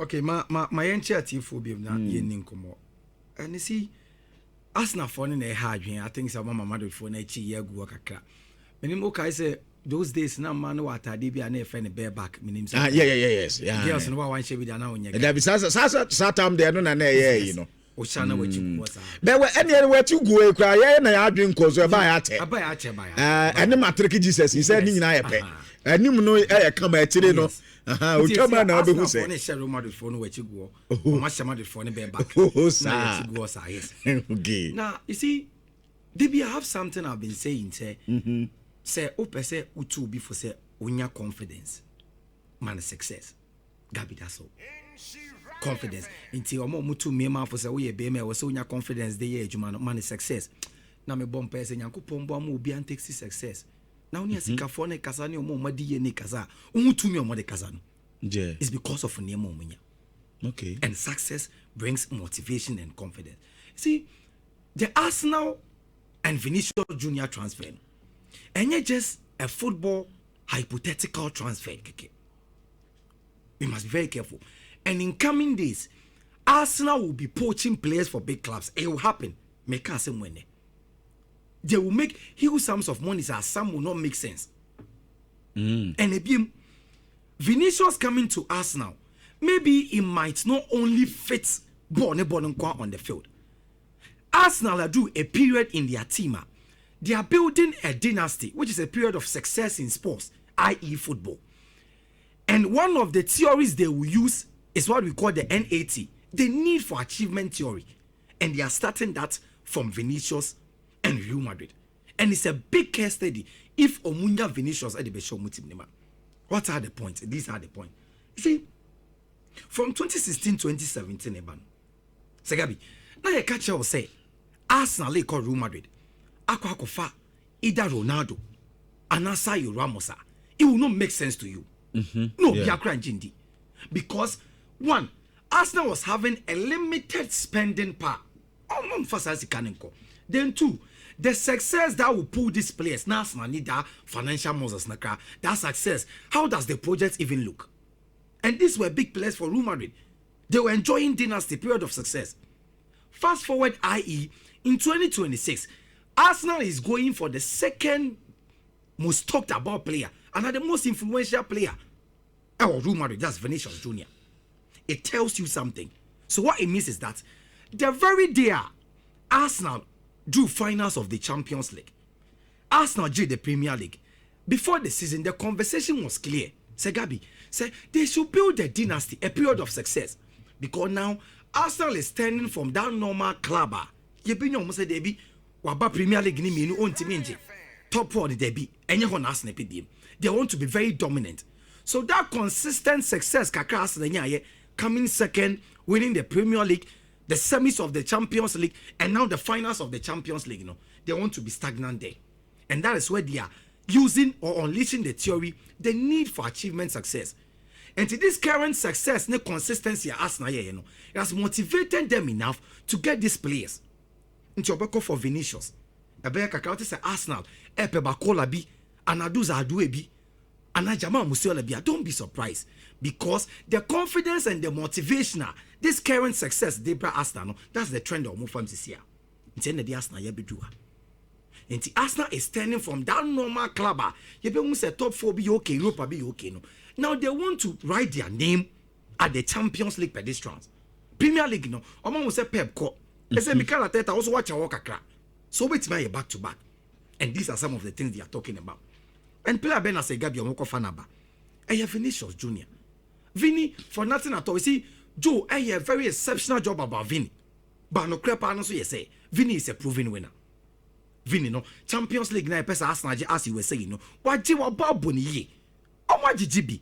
Okay, my entire team phobia na yen nkomo. And you see, Arsenal for na hard I think some Mama Madrid for na chi yagu kakra. Minimo kai say those days na man no atade bia na e friend bareback minim say. Yes. Yeah. Girls no one she be na onya. There be sa time there no na you know. Oshana wachi go sa. There were any wachi go e kra ye na ya adwen kozo e ba ya ate. Aba ya ache ba ya. Ene matric Jesus he said ni nyina ye pe. Anim no e kama atire no. O chama na obehu say. One share Roma Madrid for no wachi go. O ma share Madrid for no bareback. Oh sa. Go sa yes. Okay. Now, you see, DB, I have something I've been saying, say, say, say, utu be for say, unya confidence, man, success. Gabi, that's all. Confidence. Until omo mutu me man for say, we be me, we say unya confidence, they ye, man, success. Na me bomb person, yanku pombo amu ubi and takes success. Now, unya sika fone kasani omo madi ye ne kaza, umutu me omo de kazano. Yeah. It's because of nemo munya. Okay. And success brings motivation and confidence. See, the Arsenal and Vinicius Junior transfer, and yet just a football hypothetical transfer. We must be very careful. And in coming days, Arsenal will be poaching players for big clubs. It will happen. Make us when they will make huge sums of money, as some will not make sense. And again, Vinicius coming to Arsenal, maybe it might not only fit on the field. Arsenal are due a period in their team. They are building a dynasty, which is a period of success in sports, i.e. football. And one of the theories they will use is what we call the NAT, the need for achievement theory. And they are starting that from Vinicius and Real Madrid. And it's a big case study. If Omunya Vinicius at the Besho Mutim, what are the points? These are the points. You see, from 2016-2017, Eban, Segabi, now you catch will say, Arsenal they call Real Madrid. Akwakofa either Ronaldo, Anasa you Ramosa. It will not make sense to you. No, Biakra and Jindi. Because one, Arsenal was having a limited spending power. Then two, the success that will pull these players. Now Arsenal need that financial muscles. That success. How does the project even look? And these were big players for Real Madrid. They were enjoying dynasty period of success. Fast forward, i.e., in 2026, Arsenal is going for the second most talked about player and the most influential player. Real Madrid, that's Vinicius Junior. It tells you something. So what it means is that the very day Arsenal drew finals of the Champions League, Arsenal drew the Premier League. Before the season, the conversation was clear. Segabi said they should build a dynasty, a period of success. Because now Arsenal is turning from that normal club. You be no say debi waba Premier League ni menu on timinje. Top 4 the debi. Enye ho na Arsenal pdm. They want to be very dominant. So that consistent success kakra Arsenal nya coming second, winning the Premier League, the semis of the Champions League, and now the finals of the Champions League, they want to be stagnant there. And that is where they are using or unleashing the theory, the need for achievement success. And to this current success, the consistency at Arsenal, it has motivated them enough to get these players. Into Obeko for Vinicius. Ebeka Kakauti say Arsenal, Epe Bakola bi, Anaduza Adue bi, Anajama Musiola bi. Don't be surprised. Because the confidence and the motivation, this current success, they brought Arsenal, that's the trend of Mufam this year. It's in the Arsenal, Yabidua. And the Arsenal is turning from that normal club. You be say top 4 be okay, Europa be okay. No. Now they want to write their name at the Champions League pedestrians. Premier League, no. Omo will say Pep Cup. They say Mikel Arteta also watch a walk a so wait my back to back. And these are some of the things they are talking about. And player Ben as a Gabi Omoko Fanaba. I have Vinicius Junior. Vini for nothing at all. You see, Joe, I have a very exceptional job about Vini. But no crap, I say Vini is a proven winner. Vini no Champions League na pesa Arsenal as you were saying no waji wa babo ni ye o waji GB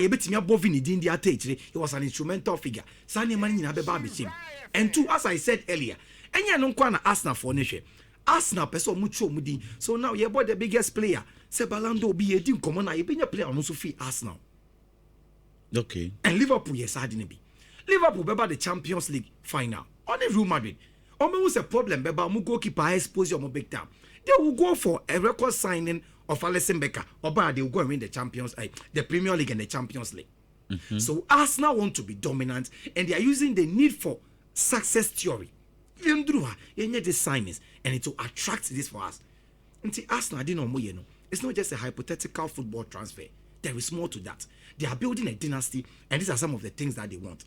ye betimi abo Vini din dia take he was an instrumental figure sani man nyina be ba be chim and two as I said earlier enya no kwa na Arsenal for ne hwe Arsenal pesa omucho omudi so now ye boy the biggest player se Balando obi ye din komo na ye benya player no so fi Arsenal. Okay. And Liverpool yes adine bi Liverpool be ba the Champions League final on the Real Madrid. Who's a problem, Beba, mu goalkeeper exposure mo big time. They will go for a record signing of Alisson Becker, or they will go and win the Champions League, the Premier League and the Champions League. So Arsenal want to be dominant, and they are using the need for success theory. This signings, and it will attract this for us. Until Arsenal didn't know, it's not just a hypothetical football transfer. There is more to that. They are building a dynasty, and these are some of the things that they want.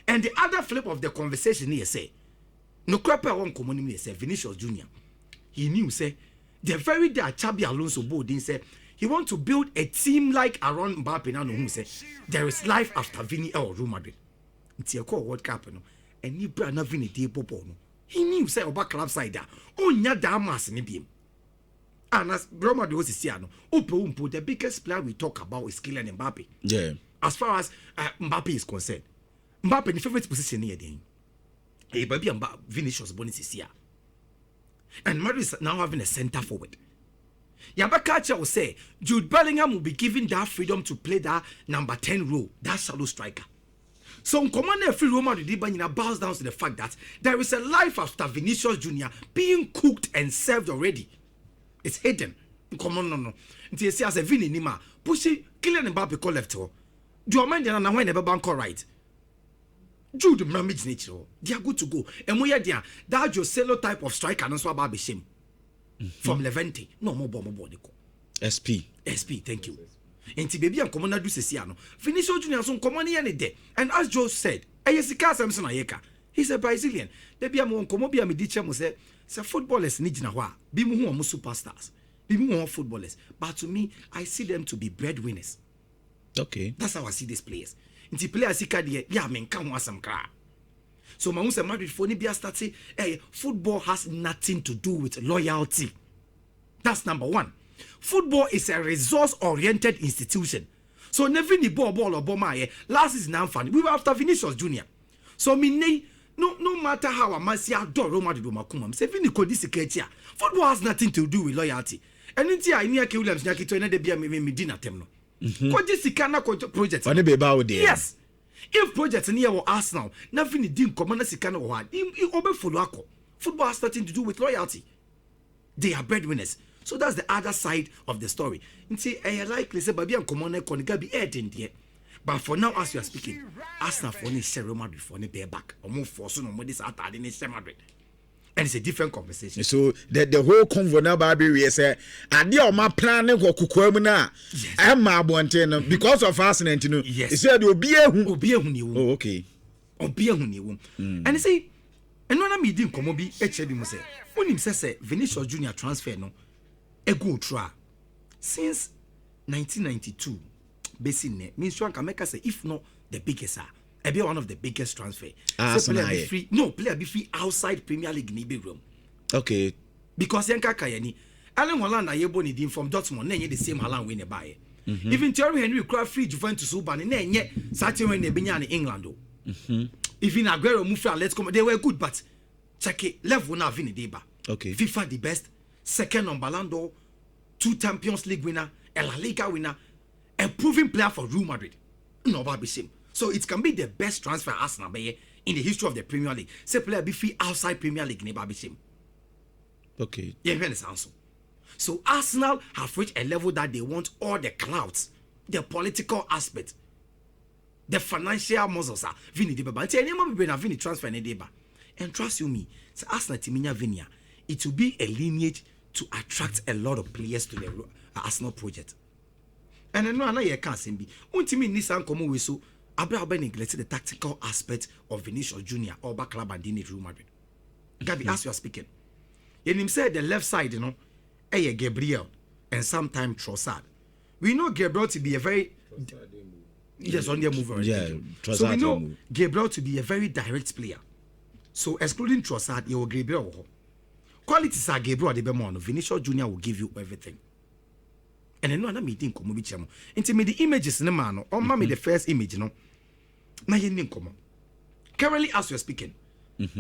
And the other flip of the conversation here say, no crap I want commonly say Vinicius Jr. He knew say the very day Xabi Alonso Bodin said he want to build a team like around Mbappe now who say there is life after Vini or Real Madrid. It's a call World Cup no, and you brother Vini dey popo no. He knew say oba club side da. Oh nya da mas ni biem. And as Real Madrid was see no, the biggest player we talk about is Kylian Mbappe. Yeah. As far as Mbappe is concerned, Mbappe the favorite position here then. Hey, baby, Vinicius bonus is here. And Madrid is now having a center forward. Yabakacha will say Jude Bellingham will be given that freedom to play that number 10 role, that shadow striker. So commander free Roma bows down to the fact that there is a life after Vinicius Jr. being cooked and served already. It's hidden. Come on, no. Until you see as a Vini Nima, pushing Kylian Mbappe call left. Do you mind that when never bank right? Jude Mramage nature, they are good to go. And we are there. That Joselo type of striker and so about shame from Levante. No more bomb. SP, thank you. And baby and commander do Sesiano. Vinicius Junior son command any day. And as Joe said, Ayesika Samson Ayeka. He's a Brazilian. Baby am on Komobia Medici say footballers need na wa. Be mu superstars. Be mu footballers. But to me, I see them to be breadwinners. Okay. That's how I see these players. Inti players sika de ya men kan wasam kra. So my say Madrid for ni bia start say football has nothing to do with loyalty. That's number one. Football is a resource-oriented institution. So never ni ball or bomber last season now funny. We were after Vinicius Jr. So no matter how I must see adore Roma do makuma. Say Vini ko this football has nothing to do with loyalty. And inti I near Williams nyaki to ene de bia me dinner temno. Ko this kana project. Yes. If project near Arsenal, nothing din command sikana wa. Obe follow ako. Football has nothing to do with loyalty. They are breadwinners. So that's the other side of the story. See, I likely say baby and common can be adding there. But for now, as you are speaking, Arsenal for any Real Madrid for any back or more for so no more this at in Real Madrid. And it's a different conversation. So the whole convo now baby we say and the my planning for kukwemu na I am my bonten because of Arsenal you know. Yes. He said obi ehun ni wo. Oh okay. Obi ehun ni wo. And he say and when I meet him come be HB mo say when him say Vinicius Junior transfer no a good try since 1992 basically means one can make us say if not the biggest be one of the biggest transfer player be free outside Premier League ni be room okay because yanka kayani Alan Holland ayebo ni dim from Dortmund na the same Holland we ne buy even Thierry Henry cry free Juventus uba ni na enye sati when ne benya in England even Aguero move let's come they were good but check it level now Vini Deba okay FIFA the best second on Ballon d'Or, 2 Champions League winner, a La Liga winner, a proven player for Real Madrid. No bad shame. So it can be the best transfer Arsenal in the history of the Premier League. Say player be free outside Premier League, no bad shame. Okay. Yeah, answer. So Arsenal have reached a level that they want all the clouds, the political aspect, the financial muscles. Vini Deba, but any more be Vini transfer ne Deba. And trust you me, so Arsenal Timinya Vinia, it will be a lineage to attract a lot of players to the Arsenal project. And I know I can't say be. Untimi Nissan come with so Abra neglected the tactical aspect of Vinicius Jr. or back club and Real Madrid. Gabi, as you are speaking, and him said the left side, you know, Gabriel and sometimes Trossard. We know Gabriel to be a very on their move already. Yeah, so we know Gabriel to be a very direct player. So excluding Trossard, you will Gabriel. Qualities are Gabriel de Bemono. Vinicius Jr. will give you everything. And I know I'm meeting come with him. Into me the images in the man or mommy the first image, you know. Now you didn't come. Currently, as we're speaking,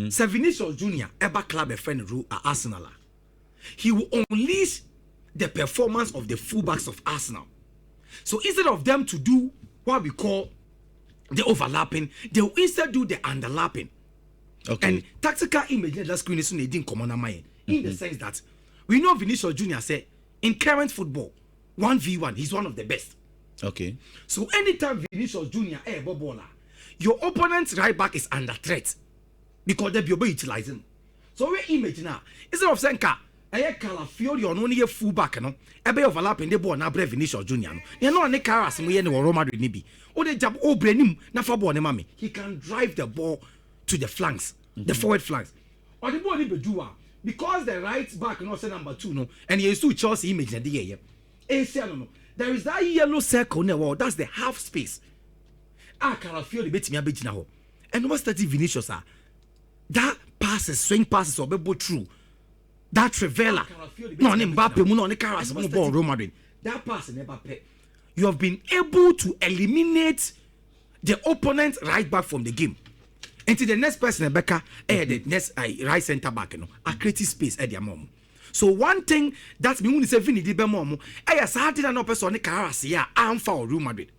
Sir Vinicius Jr. ever club a friend rule at Arsenal. He will unleash the performance of the fullbacks of Arsenal. So instead of them to do what we call the overlapping, they will instead do the underlapping. Okay. And tactical image that screen is didn't come on my in the sense that we know Vinicius Jr. say in current football 1v1 he's one of the best. Okay. So anytime Vinicius Junior baller, your opponent's right back is under threat because they be utilizing. So we image now instead of saying Calafiori or only a full back no, ebe overlapping the ball na brave Vinicius Junior no. You know any Caras we any Real Madrid nibi. O de jab o brenim na for ball ne mami. He can drive the ball to the flanks, the forward flanks. Or the ball ni be because the right back no say number 2 no, and he is to Chelsea image na dey here. No. There is that yellow circle in the wall. That's the half space. Calafiori bet me a bit now. And what's that Vinicius that passes, swing passes or be through. That Trevella. No, Mbappe, no, ne Caras, no ball, Real Madrid. That pass never pay. You have been able to eliminate the opponent's right back from the game. Into the next person, Becca, the next right center back, a creative space at their mom. So one thing that's me when say Vini di Bemomo, I started an person on Caras here, I'm for Real Madrid.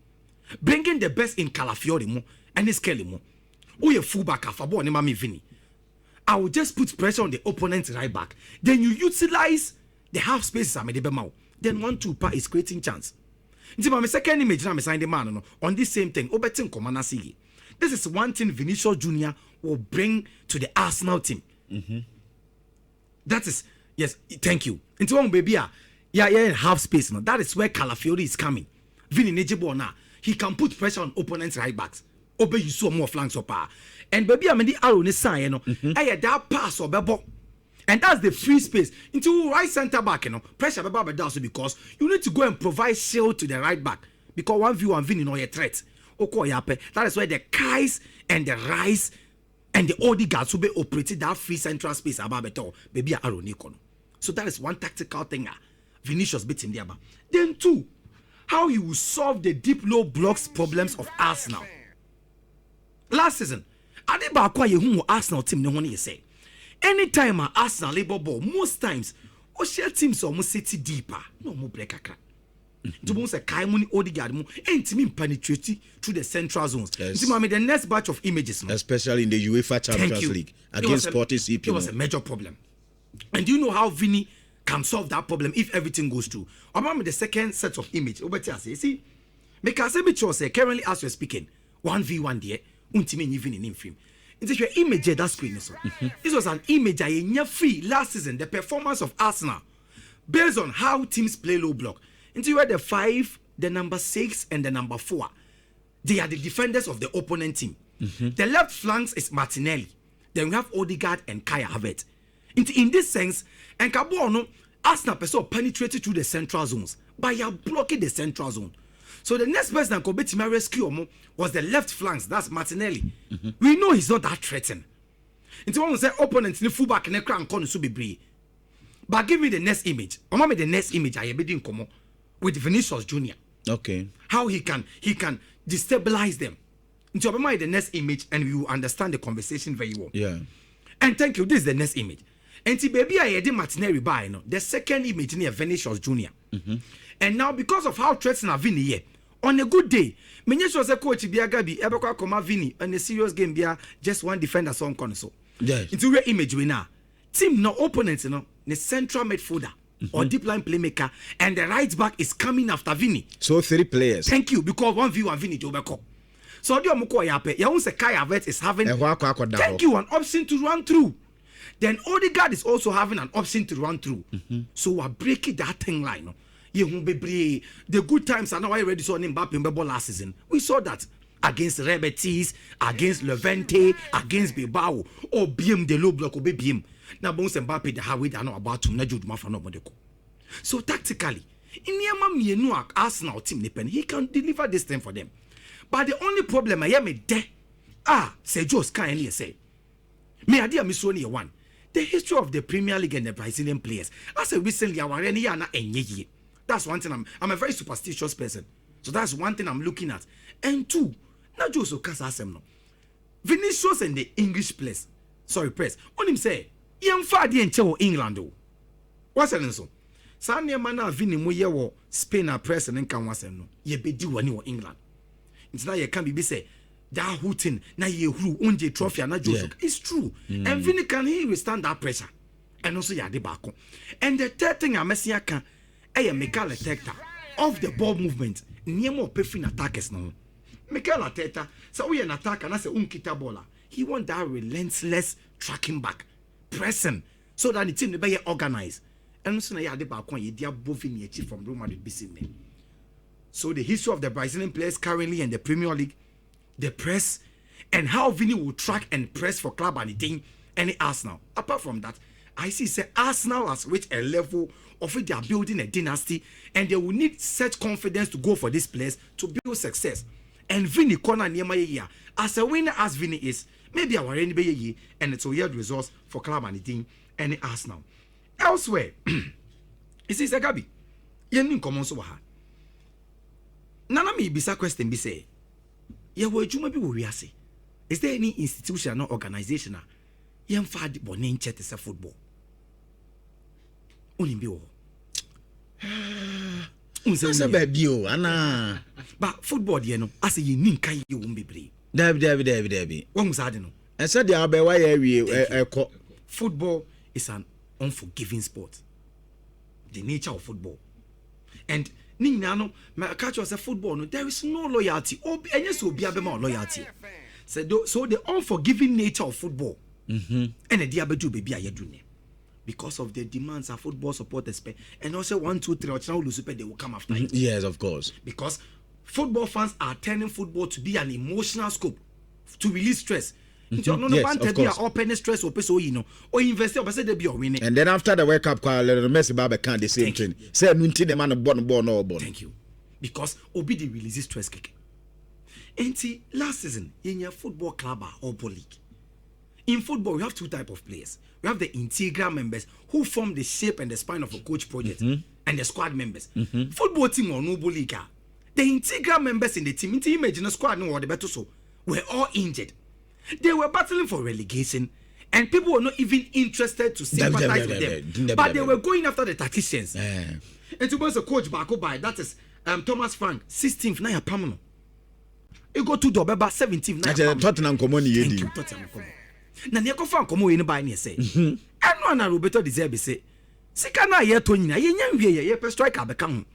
Bringing the best in Calafiori mo and his Kelly mo. Oh, your fullback for boy, Mami Vini. I will just put pressure on the opponent's right back. Then you utilize the half spaces I made the Bemau. Then 1-2 is creating chance. Into my second image, I'm signing the man on this same thing. Obetin Komana Sigi. This is one thing Vinicius Junior will bring to the Arsenal team. That is. Yes, thank you. Into one baby, yeah, half space now. That is where Calafiori is coming. Vini Nejebo now. He can put pressure on opponents' right backs. Obey you so more flanks up. And baby, I mean the arrow ni sign, you know. That pass or bebo. And that's the free space. Into right center back, Pressure beba down because you need to go and provide shield to the right back. Because 1v1 Vini no a threat. That is why the Kais and the Rice and the Odegaards will be operating that free central space about beto. Baby arrow ni kono. So that is one tactical thing. Vinicius beat him there. Then 2, how he will solve the deep low blocks problems of Arsenal. Last season, Adeba Yehu Arsenal team no one say. Anytime Arsenal labor ball, most times, share teams almost city deeper. No more break akra. To bounce a Kaimuni Odegaard mo ain't mean penetrating through the central zones. Yes. The next batch of images, especially in the UEFA Champions League against Sporting CP. It was a major problem. And do you know how Vini can solve that problem if everything goes through? I remember the second set of image. See, because every choice currently as you're speaking, 1v1 there, untimate even in film. It's your image that screen. This was an image I free last season, the performance of Arsenal, based on how teams play low block. Into where the 5, the number 6, and the number 4. They are the defenders of the opponent team. The left flanks is Martinelli. Then we have Odegaard and Kai Havertz. In this sense, and Kabono, Arsenal person penetrated through the central zones by blocking the central zone. So the next person that could be to rescue was the left flanks. That's Martinelli. We know he's not that threatened. Into one say opponents in the fullback and the crown corner should be brave. But give me the next image. I'm the next image I be doing come with Vinicius Junior. Okay. How he can destabilize them. Into the next image and we will understand the conversation very well. Yeah. And thank you. This is the next image. And baby, I did Martinelli by the second image near Vinicius Junior. And now because of how threatening Vini here, on a good day, Menyesho was a coach Biagabi, Ebeka Koma Vini, and a serious game there, just one defender so on console. Yes. Into your image we now. Team no opponents, the central midfielder or deep line playmaker, and the right back is coming after Vini. So 3 players. Thank you, because 1v1 Vini to Obeko. So the Omoko Yape, Yaunse Kai Havertz is having thank you, an option to run through. Then Odegaard is also having an option to run through. So we're breaking that thing line. The good times are now already saw Mbappe in Bebo last season. We saw that against Real Betis, against Levante, against Bilbao, or BM the low block or BM. Now Bones Mbappe the highway are not about to Najud Mafano Modeko. So tactically, in Yama Arsenal team he can deliver this thing for them. But the only problem I am say Joe's kind say. Me idea Miss only one. The history of the Premier League and the Brazilian players. As a recently that's one thing I'm a very superstitious person. So that's one thing I'm looking at. And 2, not just no. Vinicius and the English press. On him say, young Fadi and Chewo England. What's that so? Sanya mana Vini Muyewo Spain press and can was no. Ye be do one in England. It's now you can be say that hooting na ye who unje trophy na Joseph. It's true. And Vini can he withstand that pressure. And also ya de back. And the third thing I messy can a mechanical detector off the ball movement niemo perfect attackers no Mikel Arteta so we an attacker na say unkita baller he want that relentless tracking back pressing so that the team be organized and so na ya de ba kon ye dia Bovini from Real Madrid BC. So the history of the Brazilian players currently in the Premier League, the press, and how Vini will track and press for club and the team and Arsenal. Apart from that, I see say Arsenal has reached a level of it they are building a dynasty and they will need such confidence to go for this place to build success. And Vini corner near my year. As a winner as Vini is, maybe our NBA and it's a yield results for club and the team and Arsenal. Elsewhere, it says Gabi. Yen common so ha. Nana me bisa question be say, ye wo adwuma bi wo wiase. Is there any institution or organization a yen fa de bonin chete se football? Oni bi wo. Unse baby o ana. But football ye no, as ye nin kan ye wo mbebre. Dabi. Won sa de no. And said the abewa ye wie football is an unforgiving sport. The nature of football. And no, my catch was a football. No, there is no loyalty. Oh, and yes, will be a loyalty. So the unforgiving nature of football. And the diabetes baby are doing because of the demands of football supporters. And also 1, 2, 3, or they will come after it. Yes, of course. Because football fans are turning football to be an emotional scope to release stress. Yes, of course. Open stress or invest or be winning. And then after the World Cup, Messi Baba can't the same thing. Say Nunti the man born no born. Thank you. Because Obi the releases stress kick. And see, last season in your football club or league. In football, we have two types of players. We have the integral members who form the shape and the spine of a coach project, and the squad members. Football team or noble league. The integral members in the team, imagine a squad no or the better so, were all injured. They were battling for relegation, and people were not even interested to sympathize with them. But they were going after the tacticians. And to be a coach back by that is Thomas Frank, 16th now permanent. You go to Dobeba 17th now. Tottenham Common. Thank you, Tottenham Common. Now you go find Common in by say. And one Roberto deserve say. Sikana ye Tony, ye striker become.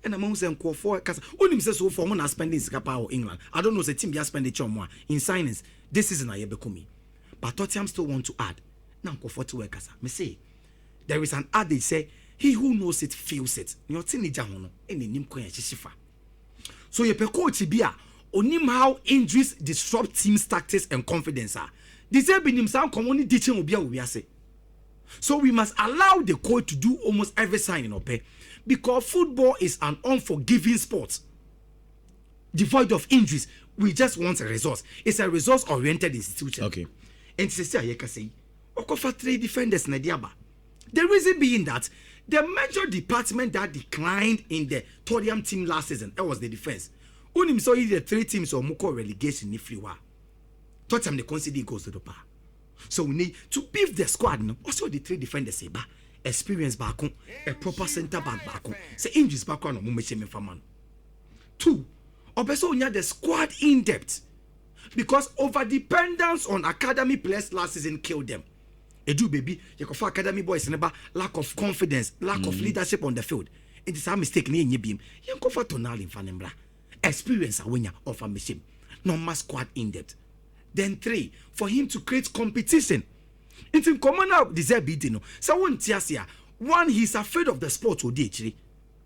And among them call for because only says so for one spending Scapa or England. I don't know the team just spend the more in signings. This season I become. But Tottenham still want to add. Now go for 2 workers. Me say there is an adage say he who knows it feels it. Your teenager hono any nim ko shifa. So ye pe coach bia onim how injuries disrupt team's tactics and confidence are. This be nim sound common teaching obi a we say. So we must allow the coach to do almost every signing up because football is an unforgiving sport. Devoid of injuries, we just want a resource. It's a resource-oriented institution. Okay. And to say, I can say, Okofa 3 defenders na diaba. The reason being that the major department that declined in the Tottenham team last season, that was the defense. Unim saw the 3 teams or Muko relegation if you are. Tottenham the consider goes to the bar. So we need to beef the squad. No? Also the 3 defenders say, experience back on a proper centre back on. Say injuries back on man. 2. Also the squad in depth. Because over dependence on academy players last season killed them. Edu baby, you can academy boys never lack of confidence, lack of leadership on the field. It is a mistake in your beam. You can for tonal in Fanembra. Experience a winner of a machine. Normal squad in depth. Then 3, for him to create competition. It's in common now deserve beating. So one, he's afraid of the sport actually,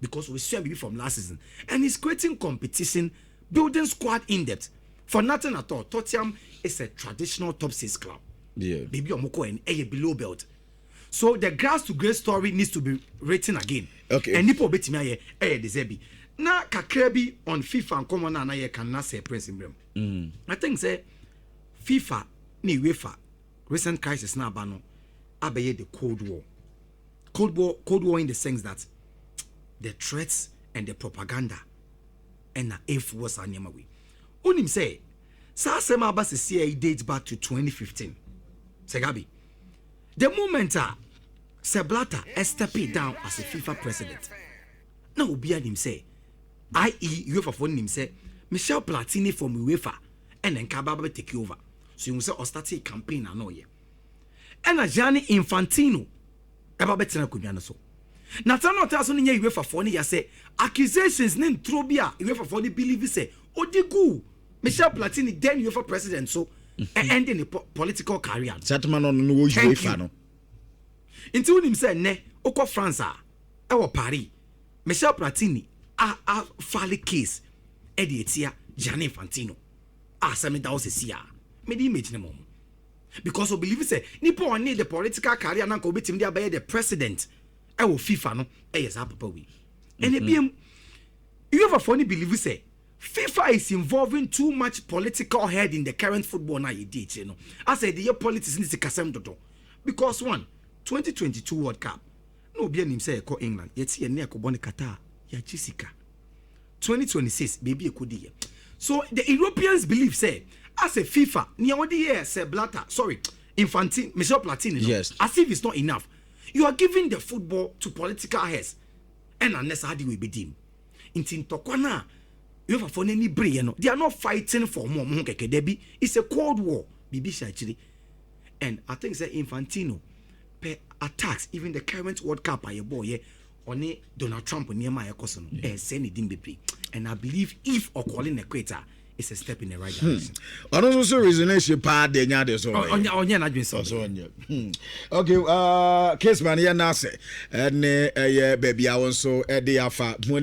because we saw from last season, and he's creating competition, building squad in depth. For nothing at all, Tottenham is a traditional top 6 club. Yeah. Baby Omoko and a below belt. So the grass to grace story needs to be written again. Okay. And Nipo Betimia deserve. Na kakrebi on FIFA and common na ye can say Prince Imbrem. I think say FIFA ni UEFA recent crisis na bano abeye the Cold War. Cold War in the sense that the threats and the propaganda and the influence are near way. Unim say sa sema ba se dates back to 2015. Segabi. The moment Seblata stepped down as a FIFA president. Now Ubia him say i.e. UEFA for him say Michel Platini from UEFA and then Kababa take over. So you say or start a campaign and all ye. And a Gianni Infantino about better so. Natano Tasso ni UEFA for ni ya say accusations ne ntro bi a UEFA for ni believe say odigu Michel Platini then UEFA president so ending the political career. Settlement on no UEFA no. Inti unim say ne okọ France e wo Paris Michel Platini a file case e de etia Gianni Infantino a semi da o se sia me di image ne mom because we believe say nipo on the political career na ko betim dia be the president e wo FIFA no e yes papa we and e biem you ever funny believe say FIFA is involving too much political head in the current football now you did you know I said the politics in the kasem dodo because 2022 World Cup no be anim say e ko England yet ye ne ko bone Qatar ya Jessica 2026 baby e ko di so the Europeans believe say as a FIFA near what the year say Blatter sorry Infantino Michel Platini yes as if it's not enough you are giving the football to political heads and unless how do we be dim in tokwana you have for any brain no they are not fighting for more keke debi it's a cold war bibi actually and I think say Infantino per attacks even the current World Cup by your boy yeah only Donald Trump near my cousin send it in be and I believe if or calling equator is a step in the right direction. Also resonation part de nya de so. Onya na dwen so. Okay, Kinsman ya na say, and baby I want so e dey afa